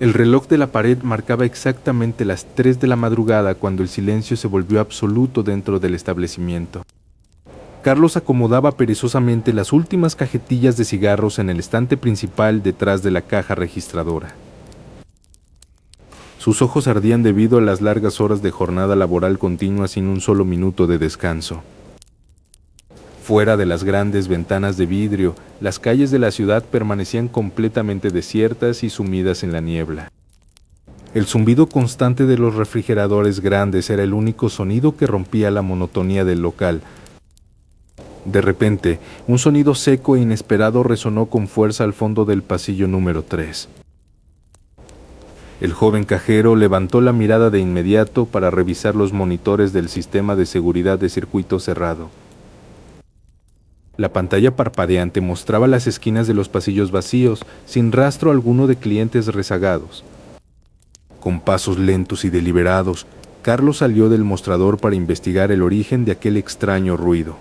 El reloj de la pared marcaba exactamente las 3 de la madrugada cuando el silencio se volvió absoluto dentro del establecimiento. Carlos acomodaba perezosamente las últimas cajetillas de cigarros en el estante principal detrás de la caja registradora. Sus ojos ardían debido a las largas horas de jornada laboral continua sin un solo minuto de descanso. Fuera de las grandes ventanas de vidrio, las calles de la ciudad permanecían completamente desiertas y sumidas en la niebla. El zumbido constante de los refrigeradores grandes era el único sonido que rompía la monotonía del local. De repente, un sonido seco e inesperado resonó con fuerza al fondo del pasillo número 3. El joven cajero levantó la mirada de inmediato para revisar los monitores del sistema de seguridad de circuito cerrado. La pantalla parpadeante mostraba las esquinas de los pasillos vacíos, sin rastro alguno de clientes rezagados. Con pasos lentos y deliberados, Carlos salió del mostrador para investigar el origen de aquel extraño ruido.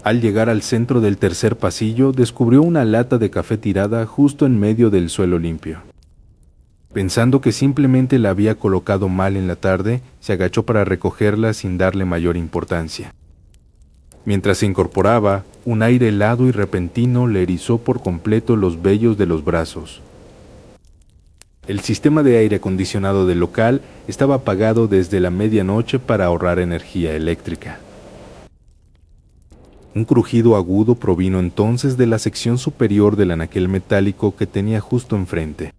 Al llegar al centro del tercer pasillo, descubrió una lata de café tirada justo en medio del suelo limpio. Pensando que simplemente la había colocado mal en la tarde, se agachó para recogerla sin darle mayor importancia. Mientras se incorporaba, un aire helado y repentino le erizó por completo los vellos de los brazos. El sistema de aire acondicionado del local estaba apagado desde la medianoche para ahorrar energía eléctrica. Un crujido agudo provino entonces de la sección superior del anaquel metálico que tenía justo enfrente.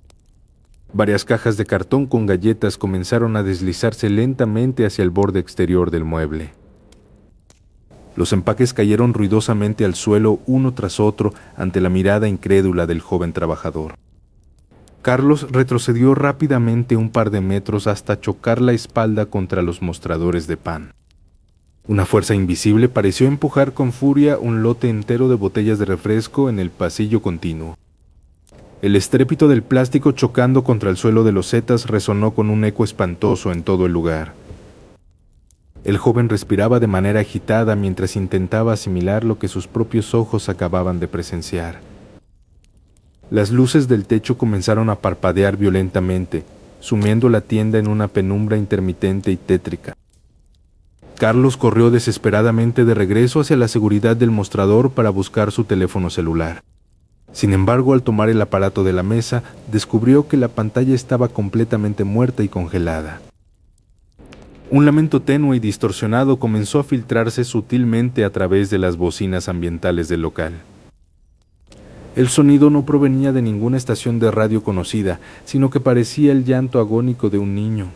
Varias cajas de cartón con galletas comenzaron a deslizarse lentamente hacia el borde exterior del mueble. Los empaques cayeron ruidosamente al suelo uno tras otro ante la mirada incrédula del joven trabajador. Carlos retrocedió rápidamente un par de metros hasta chocar la espalda contra los mostradores de pan. Una fuerza invisible pareció empujar con furia un lote entero de botellas de refresco en el pasillo continuo. El estrépito del plástico chocando contra el suelo de losetas resonó con un eco espantoso en todo el lugar. El joven respiraba de manera agitada mientras intentaba asimilar lo que sus propios ojos acababan de presenciar. Las luces del techo comenzaron a parpadear violentamente, sumiendo la tienda en una penumbra intermitente y tétrica. Carlos corrió desesperadamente de regreso hacia la seguridad del mostrador para buscar su teléfono celular. Sin embargo, al tomar el aparato de la mesa, descubrió que la pantalla estaba completamente muerta y congelada. Un lamento tenue y distorsionado comenzó a filtrarse sutilmente a través de las bocinas ambientales del local. El sonido no provenía de ninguna estación de radio conocida, sino que parecía el llanto agónico de un niño.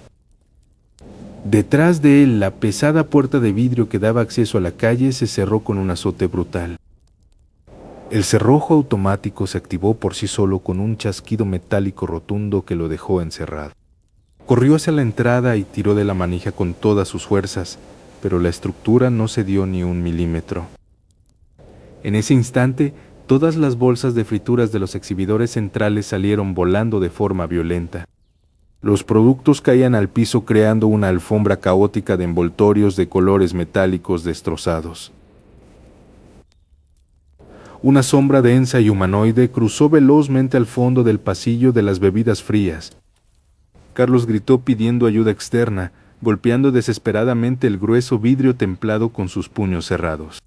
Detrás de él, la pesada puerta de vidrio que daba acceso a la calle se cerró con un azote brutal. El cerrojo automático se activó por sí solo con un chasquido metálico rotundo que lo dejó encerrado. Corrió hacia la entrada y tiró de la manija con todas sus fuerzas, pero la estructura no cedió ni un milímetro. En ese instante, todas las bolsas de frituras de los exhibidores centrales salieron volando de forma violenta. Los productos caían al piso creando una alfombra caótica de envoltorios de colores metálicos destrozados. Una sombra densa y humanoide cruzó velozmente al fondo del pasillo de las bebidas frías. Carlos gritó pidiendo ayuda externa, golpeando desesperadamente el grueso vidrio templado con sus puños cerrados.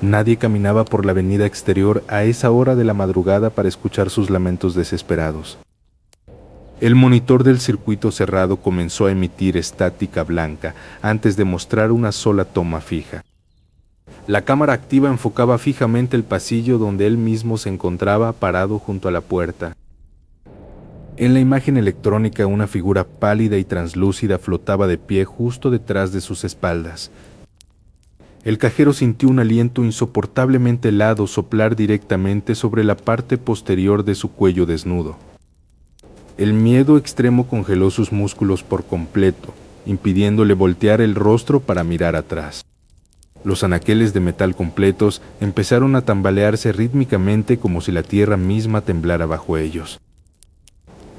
Nadie caminaba por la avenida exterior a esa hora de la madrugada para escuchar sus lamentos desesperados. El monitor del circuito cerrado comenzó a emitir estática blanca antes de mostrar una sola toma fija. La cámara activa enfocaba fijamente el pasillo donde él mismo se encontraba parado junto a la puerta. En la imagen electrónica una figura pálida y translúcida flotaba de pie justo detrás de sus espaldas. El cajero sintió un aliento insoportablemente helado soplar directamente sobre la parte posterior de su cuello desnudo. El miedo extremo congeló sus músculos por completo, impidiéndole voltear el rostro para mirar atrás. Los anaqueles de metal completos empezaron a tambalearse rítmicamente como si la tierra misma temblara bajo ellos.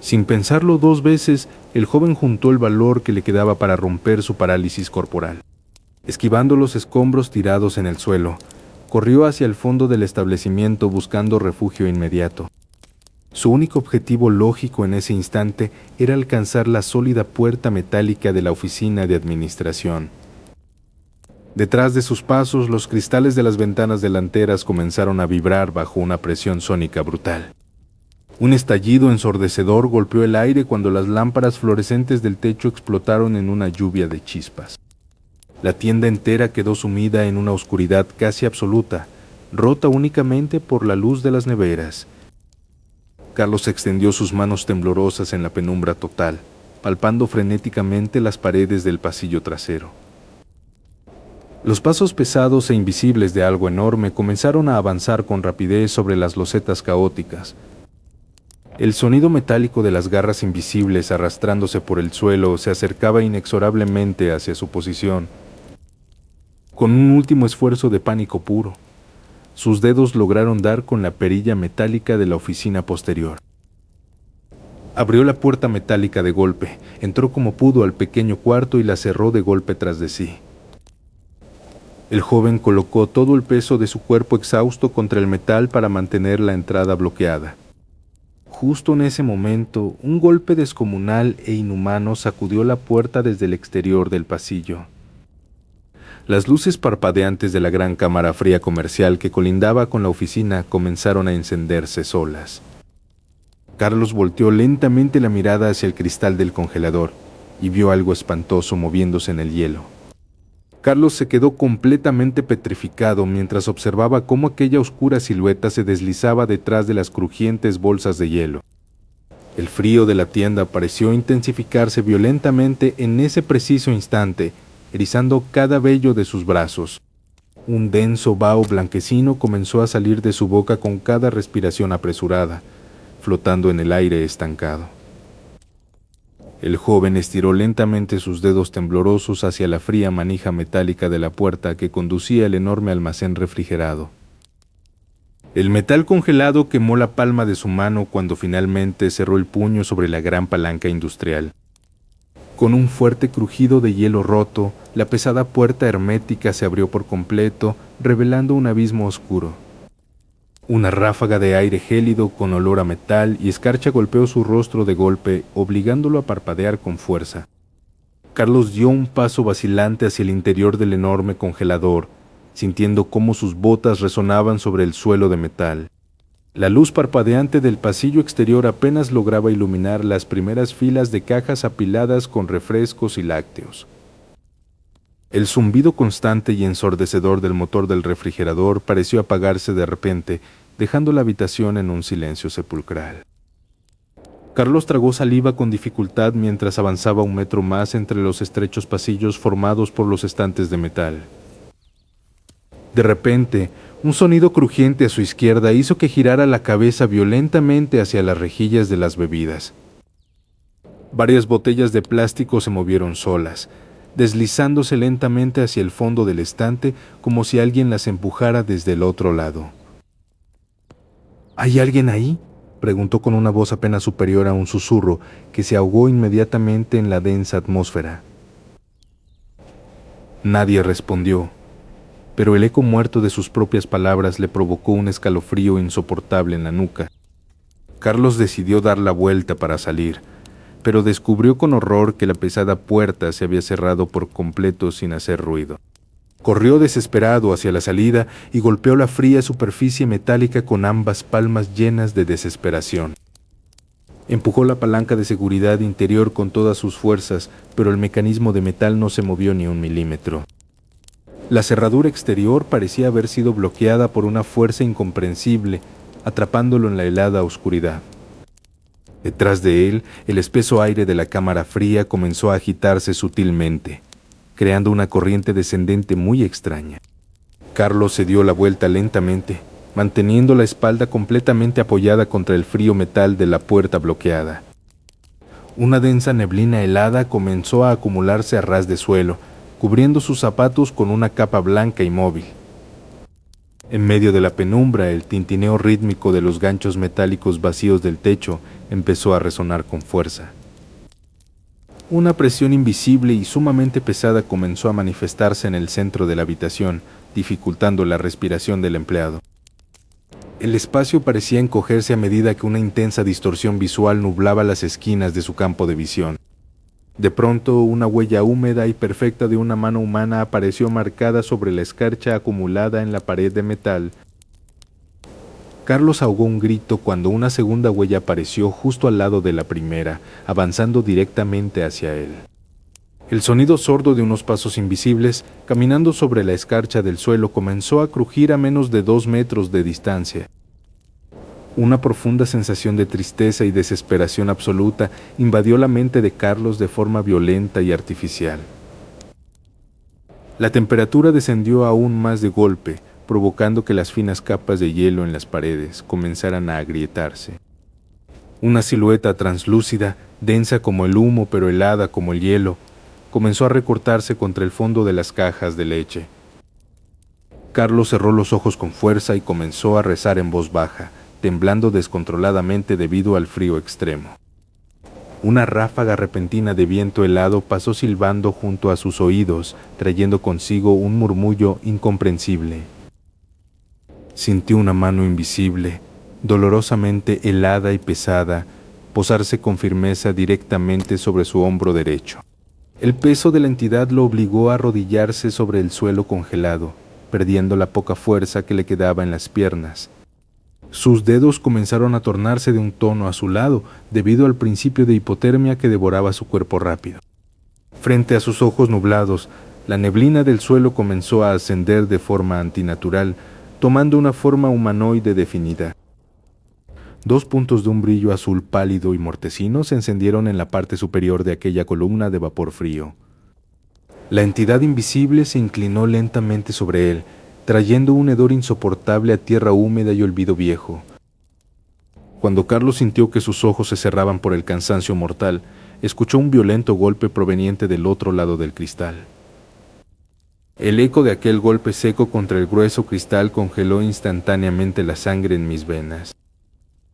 Sin pensarlo dos veces, el joven juntó el valor que le quedaba para romper su parálisis corporal. Esquivando los escombros tirados en el suelo, corrió hacia el fondo del establecimiento buscando refugio inmediato. Su único objetivo lógico en ese instante era alcanzar la sólida puerta metálica de la oficina de administración. Detrás de sus pasos, los cristales de las ventanas delanteras comenzaron a vibrar bajo una presión sónica brutal. Un estallido ensordecedor golpeó el aire cuando las lámparas fluorescentes del techo explotaron en una lluvia de chispas. La tienda entera quedó sumida en una oscuridad casi absoluta, rota únicamente por la luz de las neveras. Carlos extendió sus manos temblorosas en la penumbra total, palpando frenéticamente las paredes del pasillo trasero. Los pasos pesados e invisibles de algo enorme comenzaron a avanzar con rapidez sobre las losetas caóticas. El sonido metálico de las garras invisibles arrastrándose por el suelo se acercaba inexorablemente hacia su posición. Con un último esfuerzo de pánico puro, sus dedos lograron dar con la perilla metálica de la oficina posterior. Abrió la puerta metálica de golpe, entró como pudo al pequeño cuarto y la cerró de golpe tras de sí. El joven colocó todo el peso de su cuerpo exhausto contra el metal para mantener la entrada bloqueada. Justo en ese momento, un golpe descomunal e inhumano sacudió la puerta desde el exterior del pasillo. Las luces parpadeantes de la gran cámara fría comercial que colindaba con la oficina comenzaron a encenderse solas. Carlos volteó lentamente la mirada hacia el cristal del congelador y vio algo espantoso moviéndose en el hielo. Carlos se quedó completamente petrificado mientras observaba cómo aquella oscura silueta se deslizaba detrás de las crujientes bolsas de hielo. El frío de la tienda pareció intensificarse violentamente en ese preciso instante, erizando cada vello de sus brazos. Un denso vaho blanquecino comenzó a salir de su boca con cada respiración apresurada, flotando en el aire estancado. El joven estiró lentamente sus dedos temblorosos hacia la fría manija metálica de la puerta que conducía al enorme almacén refrigerado. El metal congelado quemó la palma de su mano cuando finalmente cerró el puño sobre la gran palanca industrial. Con un fuerte crujido de hielo roto, la pesada puerta hermética se abrió por completo, revelando un abismo oscuro. Una ráfaga de aire gélido con olor a metal y escarcha golpeó su rostro de golpe, obligándolo a parpadear con fuerza. Carlos dio un paso vacilante hacia el interior del enorme congelador, sintiendo cómo sus botas resonaban sobre el suelo de metal. La luz parpadeante del pasillo exterior apenas lograba iluminar las primeras filas de cajas apiladas con refrescos y lácteos. El zumbido constante y ensordecedor del motor del refrigerador pareció apagarse de repente, dejando la habitación en un silencio sepulcral. Carlos tragó saliva con dificultad mientras avanzaba un metro más entre los estrechos pasillos formados por los estantes de metal. De repente, un sonido crujiente a su izquierda hizo que girara la cabeza violentamente hacia las rejillas de las bebidas. Varias botellas de plástico se movieron solas, deslizándose lentamente hacia el fondo del estante como si alguien las empujara desde el otro lado. ¿Hay alguien ahí?, preguntó con una voz apenas superior a un susurro que se ahogó inmediatamente en la densa atmósfera. Nadie respondió, pero el eco muerto de sus propias palabras le provocó un escalofrío insoportable en la nuca. Carlos decidió dar la vuelta para salir, pero descubrió con horror que la pesada puerta se había cerrado por completo sin hacer ruido. Corrió desesperado hacia la salida y golpeó la fría superficie metálica con ambas palmas llenas de desesperación. Empujó la palanca de seguridad interior con todas sus fuerzas, pero el mecanismo de metal no se movió ni un milímetro. La cerradura exterior parecía haber sido bloqueada por una fuerza incomprensible, atrapándolo en la helada oscuridad. Detrás de él, el espeso aire de la cámara fría comenzó a agitarse sutilmente, creando una corriente descendente muy extraña. Carlos se dio la vuelta lentamente, manteniendo la espalda completamente apoyada contra el frío metal de la puerta bloqueada. Una densa neblina helada comenzó a acumularse a ras de suelo, cubriendo sus zapatos con una capa blanca y móvil. En medio de la penumbra, el tintineo rítmico de los ganchos metálicos vacíos del techo empezó a resonar con fuerza. Una presión invisible y sumamente pesada comenzó a manifestarse en el centro de la habitación, dificultando la respiración del empleado. El espacio parecía encogerse a medida que una intensa distorsión visual nublaba las esquinas de su campo de visión. De pronto, una huella húmeda y perfecta de una mano humana apareció marcada sobre la escarcha acumulada en la pared de metal. Carlos ahogó un grito cuando una segunda huella apareció justo al lado de la primera, avanzando directamente hacia él. El sonido sordo de unos pasos invisibles, caminando sobre la escarcha del suelo, comenzó a crujir a menos de 2 metros de distancia. Una profunda sensación de tristeza y desesperación absoluta invadió la mente de Carlos de forma violenta y artificial. La temperatura descendió aún más de golpe, provocando que las finas capas de hielo en las paredes comenzaran a agrietarse. Una silueta translúcida, densa como el humo pero helada como el hielo, comenzó a recortarse contra el fondo de las cajas de leche. Carlos cerró los ojos con fuerza y comenzó a rezar en voz baja, temblando descontroladamente debido al frío extremo. Una ráfaga repentina de viento helado pasó silbando junto a sus oídos, trayendo consigo un murmullo incomprensible. Sintió una mano invisible, dolorosamente helada y pesada, posarse con firmeza directamente sobre su hombro derecho. El peso de la entidad lo obligó a arrodillarse sobre el suelo congelado, perdiendo la poca fuerza que le quedaba en las piernas. Sus dedos comenzaron a tornarse de un tono azulado debido al principio de hipotermia que devoraba su cuerpo rápido. Frente a sus ojos nublados, la neblina del suelo comenzó a ascender de forma antinatural, tomando una forma humanoide definida. 2 puntos de un brillo azul pálido y mortecino se encendieron en la parte superior de aquella columna de vapor frío. La entidad invisible se inclinó lentamente sobre él, trayendo un hedor insoportable a tierra húmeda y olvido viejo. Cuando Carlos sintió que sus ojos se cerraban por el cansancio mortal, escuchó un violento golpe proveniente del otro lado del cristal. El eco de aquel golpe seco contra el grueso cristal congeló instantáneamente la sangre en mis venas.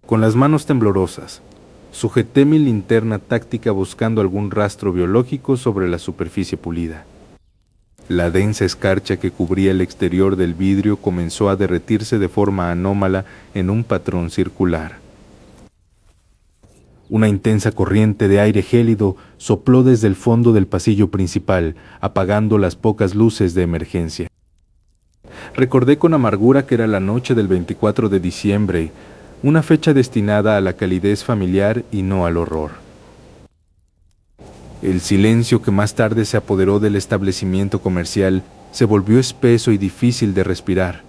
Con las manos temblorosas, sujeté mi linterna táctica buscando algún rastro biológico sobre la superficie pulida. La densa escarcha que cubría el exterior del vidrio comenzó a derretirse de forma anómala en un patrón circular. Una intensa corriente de aire gélido sopló desde el fondo del pasillo principal, apagando las pocas luces de emergencia. Recordé con amargura que era la noche del 24 de diciembre, una fecha destinada a la calidez familiar y no al horror. El silencio que más tarde se apoderó del establecimiento comercial se volvió espeso y difícil de respirar.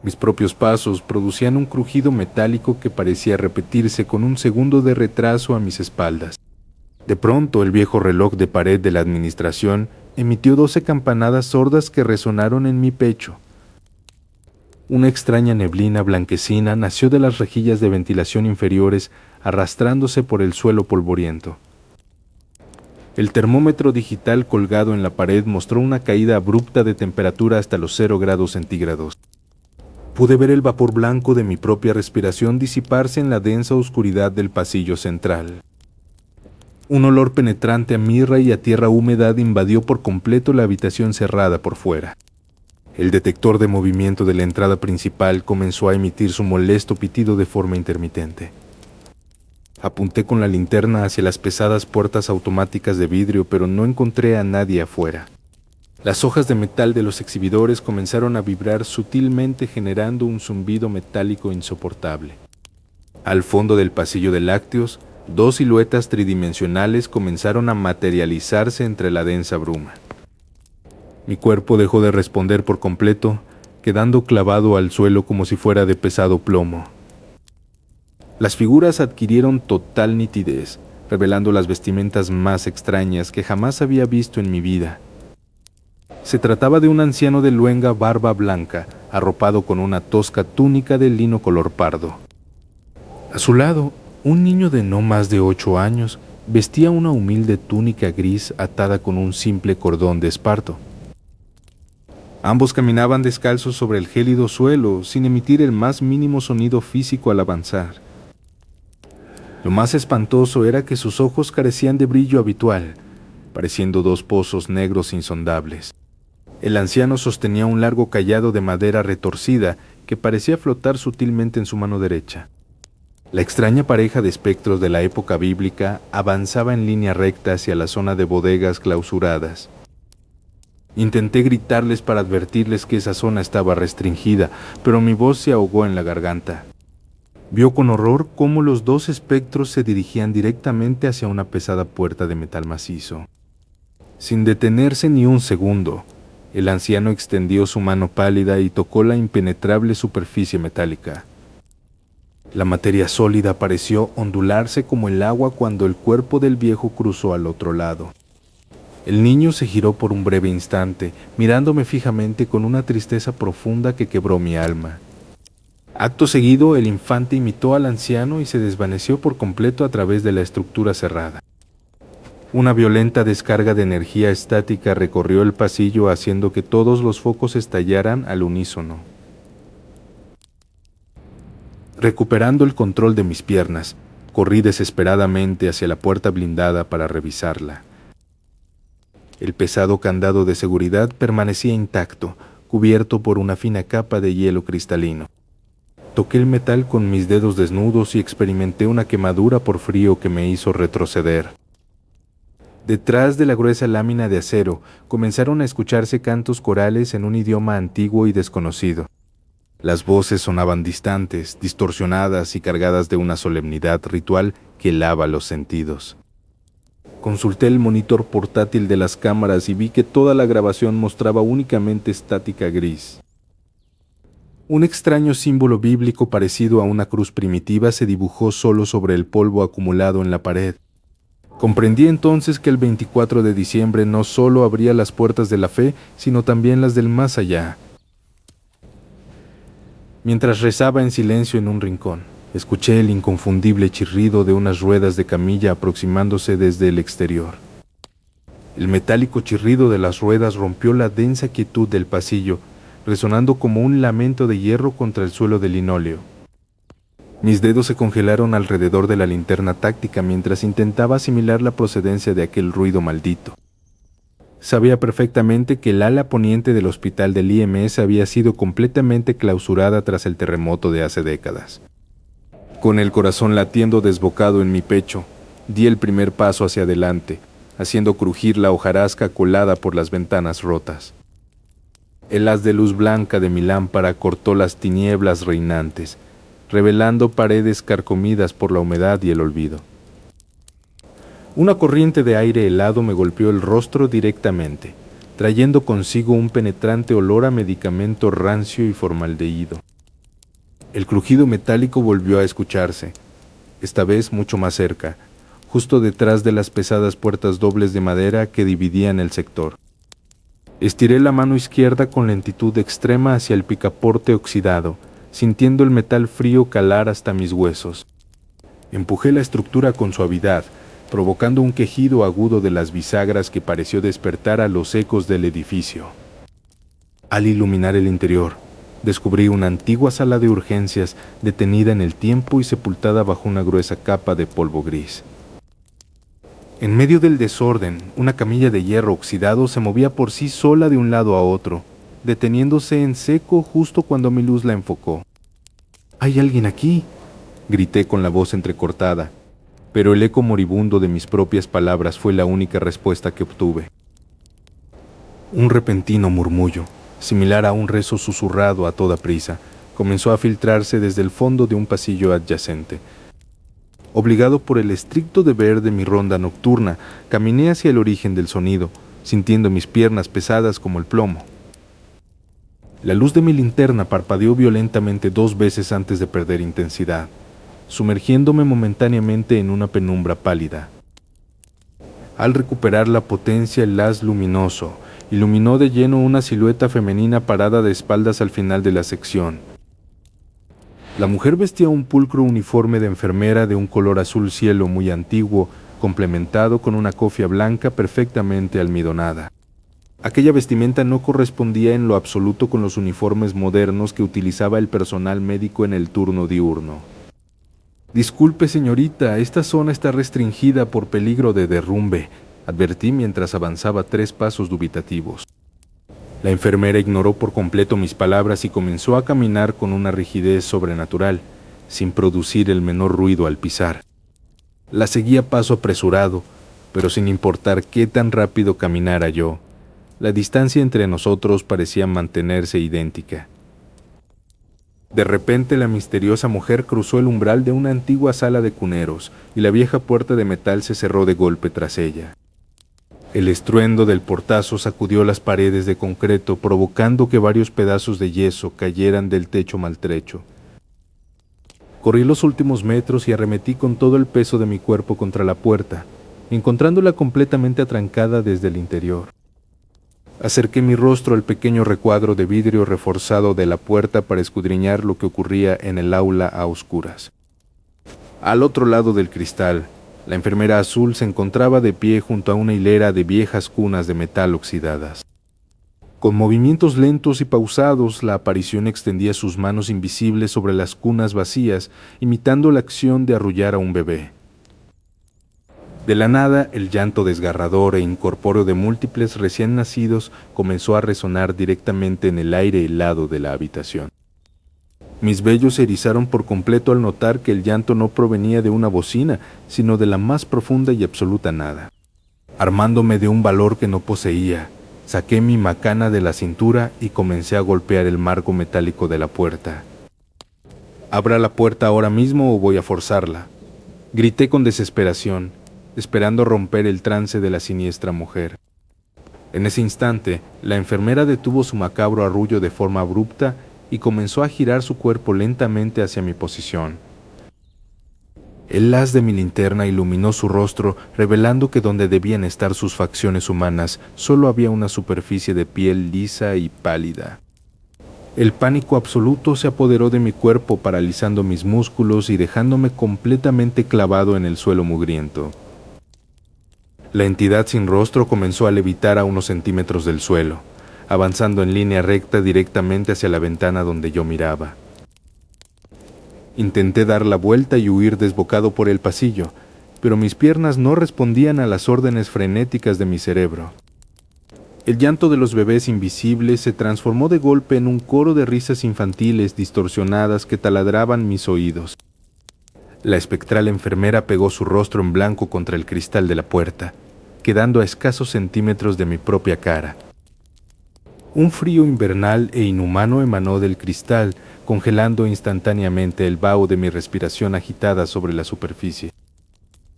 Mis propios pasos producían un crujido metálico que parecía repetirse con un segundo de retraso a mis espaldas. De pronto, el viejo reloj de pared de la administración emitió 12 campanadas sordas que resonaron en mi pecho. Una extraña neblina blanquecina nació de las rejillas de ventilación inferiores, arrastrándose por el suelo polvoriento. El termómetro digital colgado en la pared mostró una caída abrupta de temperatura hasta los 0 grados centígrados. Pude ver el vapor blanco de mi propia respiración disiparse en la densa oscuridad del pasillo central. Un olor penetrante a mirra y a tierra húmeda invadió por completo la habitación cerrada por fuera. El detector de movimiento de la entrada principal comenzó a emitir su molesto pitido de forma intermitente. Apunté con la linterna hacia las pesadas puertas automáticas de vidrio, pero no encontré a nadie afuera. Las hojas de metal de los exhibidores comenzaron a vibrar sutilmente, generando un zumbido metálico insoportable. Al fondo del pasillo de lácteos, 2 siluetas tridimensionales comenzaron a materializarse entre la densa bruma. Mi cuerpo dejó de responder por completo, quedando clavado al suelo como si fuera de pesado plomo. Las figuras adquirieron total nitidez, revelando las vestimentas más extrañas que jamás había visto en mi vida. Se trataba de un anciano de luenga barba blanca, arropado con una tosca túnica de lino color pardo. A su lado, un niño de no más de 8 años vestía una humilde túnica gris atada con un simple cordón de esparto. Ambos caminaban descalzos sobre el gélido suelo, sin emitir el más mínimo sonido físico al avanzar. Lo más espantoso era que sus ojos carecían de brillo habitual, pareciendo 2 pozos negros insondables. El anciano sostenía un largo cayado de madera retorcida que parecía flotar sutilmente en su mano derecha. La extraña pareja de espectros de la época bíblica avanzaba en línea recta hacia la zona de bodegas clausuradas. Intenté gritarles para advertirles que esa zona estaba restringida, pero mi voz se ahogó en la garganta. Vio con horror cómo los dos espectros se dirigían directamente hacia una pesada puerta de metal macizo. Sin detenerse ni un segundo, el anciano extendió su mano pálida y tocó la impenetrable superficie metálica. La materia sólida pareció ondularse como el agua cuando el cuerpo del viejo cruzó al otro lado. El niño se giró por un breve instante, mirándome fijamente con una tristeza profunda que quebró mi alma. Acto seguido, el infante imitó al anciano y se desvaneció por completo a través de la estructura cerrada. Una violenta descarga de energía estática recorrió el pasillo haciendo que todos los focos estallaran al unísono. Recuperando el control de mis piernas, corrí desesperadamente hacia la puerta blindada para revisarla. El pesado candado de seguridad permanecía intacto, cubierto por una fina capa de hielo cristalino. Toqué el metal con mis dedos desnudos y experimenté una quemadura por frío que me hizo retroceder. Detrás de la gruesa lámina de acero comenzaron a escucharse cantos corales en un idioma antiguo y desconocido. Las voces sonaban distantes, distorsionadas y cargadas de una solemnidad ritual que helaba los sentidos. Consulté el monitor portátil de las cámaras y vi que toda la grabación mostraba únicamente estática gris. Un extraño símbolo bíblico parecido a una cruz primitiva se dibujó solo sobre el polvo acumulado en la pared. Comprendí entonces que el 24 de diciembre no solo abría las puertas de la fe, sino también las del más allá. Mientras rezaba en silencio en un rincón, escuché el inconfundible chirrido de unas ruedas de camilla aproximándose desde el exterior. El metálico chirrido de las ruedas rompió la densa quietud del pasillo, resonando como un lamento de hierro contra el suelo de linóleo. Mis dedos se congelaron alrededor de la linterna táctica mientras intentaba asimilar la procedencia de aquel ruido maldito. Sabía perfectamente que el ala poniente del hospital del IMS había sido completamente clausurada tras el terremoto de hace décadas. Con el corazón latiendo desbocado en mi pecho, di el primer paso hacia adelante, haciendo crujir la hojarasca colada por las ventanas rotas. El haz de luz blanca de mi lámpara cortó las tinieblas reinantes, revelando paredes carcomidas por la humedad y el olvido. Una corriente de aire helado me golpeó el rostro directamente, trayendo consigo un penetrante olor a medicamento rancio y formaldehído. El crujido metálico volvió a escucharse, esta vez mucho más cerca, justo detrás de las pesadas puertas dobles de madera que dividían el sector. Estiré la mano izquierda con lentitud extrema hacia el picaporte oxidado, sintiendo el metal frío calar hasta mis huesos. Empujé la estructura con suavidad, provocando un quejido agudo de las bisagras que pareció despertar a los ecos del edificio. Al iluminar el interior, descubrí una antigua sala de urgencias detenida en el tiempo y sepultada bajo una gruesa capa de polvo gris. En medio del desorden, una camilla de hierro oxidado se movía por sí sola de un lado a otro, deteniéndose en seco justo cuando mi luz la enfocó. «¿Hay alguien aquí?», grité con la voz entrecortada, pero el eco moribundo de mis propias palabras fue la única respuesta que obtuve. Un repentino murmullo, similar a un rezo susurrado a toda prisa, comenzó a filtrarse desde el fondo de un pasillo adyacente. Obligado por el estricto deber de mi ronda nocturna, caminé hacia el origen del sonido, sintiendo mis piernas pesadas como el plomo. La luz de mi linterna parpadeó violentamente 2 veces antes de perder intensidad, sumergiéndome momentáneamente en una penumbra pálida. Al recuperar la potencia, el haz luminoso iluminó de lleno una silueta femenina parada de espaldas al final de la sección. La mujer vestía un pulcro uniforme de enfermera de un color azul cielo muy antiguo, complementado con una cofia blanca perfectamente almidonada. Aquella vestimenta no correspondía en lo absoluto con los uniformes modernos que utilizaba el personal médico en el turno diurno. «Disculpe, señorita, esta zona está restringida por peligro de derrumbe», advertí mientras avanzaba 3 pasos dubitativos. La enfermera ignoró por completo mis palabras y comenzó a caminar con una rigidez sobrenatural, sin producir el menor ruido al pisar. La seguía a paso apresurado, pero sin importar qué tan rápido caminara yo, la distancia entre nosotros parecía mantenerse idéntica. De repente la misteriosa mujer cruzó el umbral de una antigua sala de cuneros y la vieja puerta de metal se cerró de golpe tras ella. El estruendo del portazo sacudió las paredes de concreto, provocando que varios pedazos de yeso cayeran del techo maltrecho. Corrí los últimos metros y arremetí con todo el peso de mi cuerpo contra la puerta, encontrándola completamente atrancada desde el interior. Acerqué mi rostro al pequeño recuadro de vidrio reforzado de la puerta para escudriñar lo que ocurría en el aula a oscuras. Al otro lado del cristal, la enfermera azul se encontraba de pie junto a una hilera de viejas cunas de metal oxidadas. Con movimientos lentos y pausados, la aparición extendía sus manos invisibles sobre las cunas vacías, imitando la acción de arrullar a un bebé. De la nada, el llanto desgarrador e incorpóreo de múltiples recién nacidos comenzó a resonar directamente en el aire helado de la habitación. Mis vellos se erizaron por completo al notar que el llanto no provenía de una bocina, sino de la más profunda y absoluta nada. Armándome de un valor que no poseía, saqué mi macana de la cintura y comencé a golpear el marco metálico de la puerta. «Abra la puerta ahora mismo o voy a forzarla», grité con desesperación, esperando romper el trance de la siniestra mujer. En ese instante, la enfermera detuvo su macabro arrullo de forma abrupta y comenzó a girar su cuerpo lentamente hacia mi posición. El haz de mi linterna iluminó su rostro, revelando que donde debían estar sus facciones humanas, solo había una superficie de piel lisa y pálida. El pánico absoluto se apoderó de mi cuerpo, paralizando mis músculos y dejándome completamente clavado en el suelo mugriento. La entidad sin rostro comenzó a levitar a unos centímetros del suelo, avanzando en línea recta directamente hacia la ventana donde yo miraba. Intenté dar la vuelta y huir desbocado por el pasillo, pero mis piernas no respondían a las órdenes frenéticas de mi cerebro. El llanto de los bebés invisibles se transformó de golpe en un coro de risas infantiles distorsionadas que taladraban mis oídos. La espectral enfermera pegó su rostro en blanco contra el cristal de la puerta, quedando a escasos centímetros de mi propia cara. Un frío invernal e inhumano emanó del cristal, congelando instantáneamente el vaho de mi respiración agitada sobre la superficie.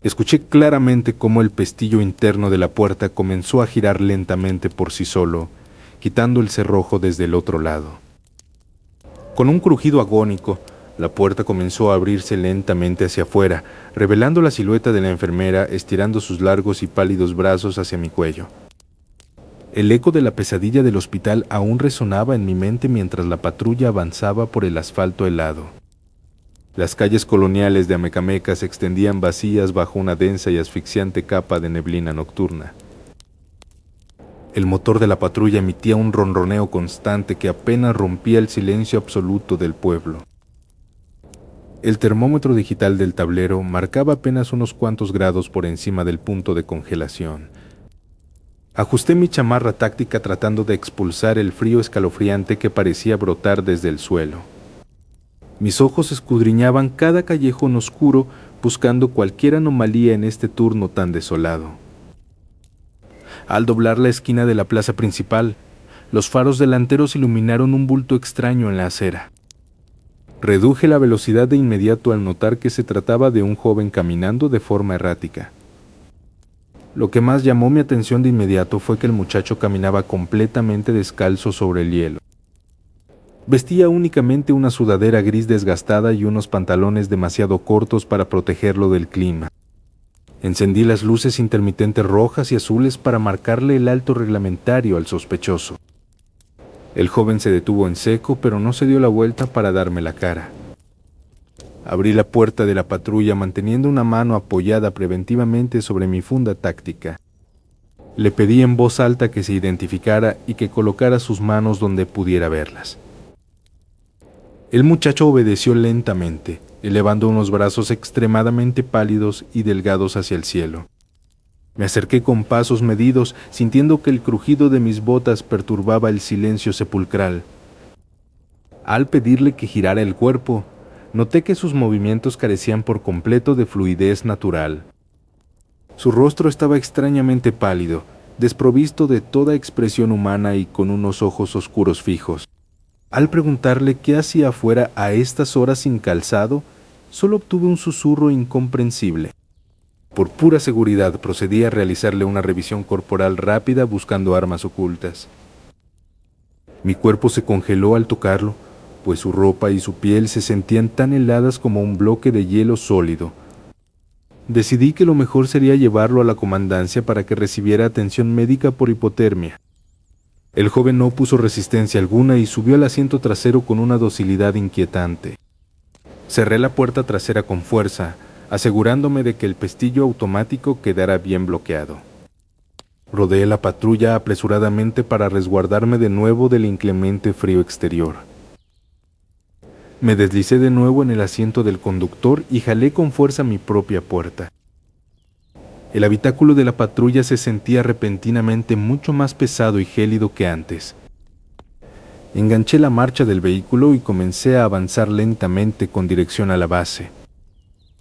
Escuché claramente cómo el pestillo interno de la puerta comenzó a girar lentamente por sí solo, quitando el cerrojo desde el otro lado. Con un crujido agónico, la puerta comenzó a abrirse lentamente hacia afuera, revelando la silueta de la enfermera estirando sus largos y pálidos brazos hacia mi cuello. El eco de la pesadilla del hospital aún resonaba en mi mente mientras la patrulla avanzaba por el asfalto helado. Las calles coloniales de Amecameca se extendían vacías bajo una densa y asfixiante capa de neblina nocturna. El motor de la patrulla emitía un ronroneo constante que apenas rompía el silencio absoluto del pueblo. El termómetro digital del tablero marcaba apenas unos cuantos grados por encima del punto de congelación. Ajusté mi chamarra táctica tratando de expulsar el frío escalofriante que parecía brotar desde el suelo. Mis ojos escudriñaban cada callejón oscuro buscando cualquier anomalía en este turno tan desolado. Al doblar la esquina de la plaza principal, los faros delanteros iluminaron un bulto extraño en la acera. Reduje la velocidad de inmediato al notar que se trataba de un joven caminando de forma errática. Lo que más llamó mi atención de inmediato fue que el muchacho caminaba completamente descalzo sobre el hielo. Vestía únicamente una sudadera gris desgastada y unos pantalones demasiado cortos para protegerlo del clima. Encendí las luces intermitentes rojas y azules para marcarle el alto reglamentario al sospechoso. El joven se detuvo en seco, pero no se dio la vuelta para darme la cara. Abrí la puerta de la patrulla manteniendo una mano apoyada preventivamente sobre mi funda táctica. Le pedí en voz alta que se identificara y que colocara sus manos donde pudiera verlas. El muchacho obedeció lentamente, elevando unos brazos extremadamente pálidos y delgados hacia el cielo. Me acerqué con pasos medidos, sintiendo que el crujido de mis botas perturbaba el silencio sepulcral. Al pedirle que girara el cuerpo, noté que sus movimientos carecían por completo de fluidez natural. Su rostro estaba extrañamente pálido, desprovisto de toda expresión humana y con unos ojos oscuros fijos. Al preguntarle qué hacía afuera a estas horas sin calzado, solo obtuve un susurro incomprensible. Por pura seguridad procedí a realizarle una revisión corporal rápida buscando armas ocultas. Mi cuerpo se congeló al tocarlo, pues su ropa y su piel se sentían tan heladas como un bloque de hielo sólido. Decidí que lo mejor sería llevarlo a la comandancia para que recibiera atención médica por hipotermia. El joven no puso resistencia alguna y subió al asiento trasero con una docilidad inquietante. Cerré la puerta trasera con fuerza, asegurándome de que el pestillo automático quedara bien bloqueado. Rodeé la patrulla apresuradamente para resguardarme de nuevo del inclemente frío exterior. Me deslicé de nuevo en el asiento del conductor y jalé con fuerza mi propia puerta. El habitáculo de la patrulla se sentía repentinamente mucho más pesado y gélido que antes. Enganché la marcha del vehículo y comencé a avanzar lentamente con dirección a la base.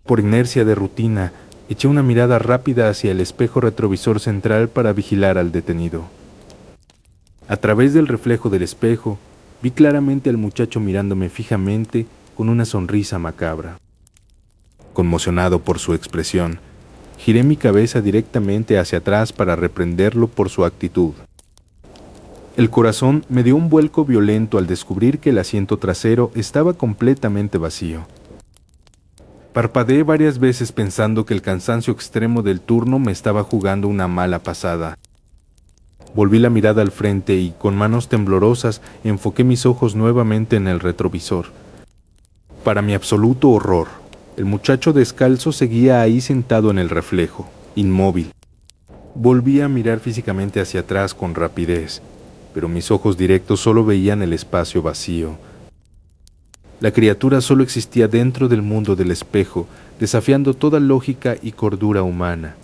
Por inercia de rutina, eché una mirada rápida hacia el espejo retrovisor central para vigilar al detenido. A través del reflejo del espejo, vi claramente al muchacho mirándome fijamente con una sonrisa macabra. Conmocionado por su expresión, giré mi cabeza directamente hacia atrás para reprenderlo por su actitud. El corazón me dio un vuelco violento al descubrir que el asiento trasero estaba completamente vacío. Parpadeé varias veces pensando que el cansancio extremo del turno me estaba jugando una mala pasada. Volví la mirada al frente y, con manos temblorosas, enfoqué mis ojos nuevamente en el retrovisor. Para mi absoluto horror, el muchacho descalzo seguía ahí sentado en el reflejo, inmóvil. Volví a mirar físicamente hacia atrás con rapidez, pero mis ojos directos solo veían el espacio vacío. La criatura solo existía dentro del mundo del espejo, desafiando toda lógica y cordura humana.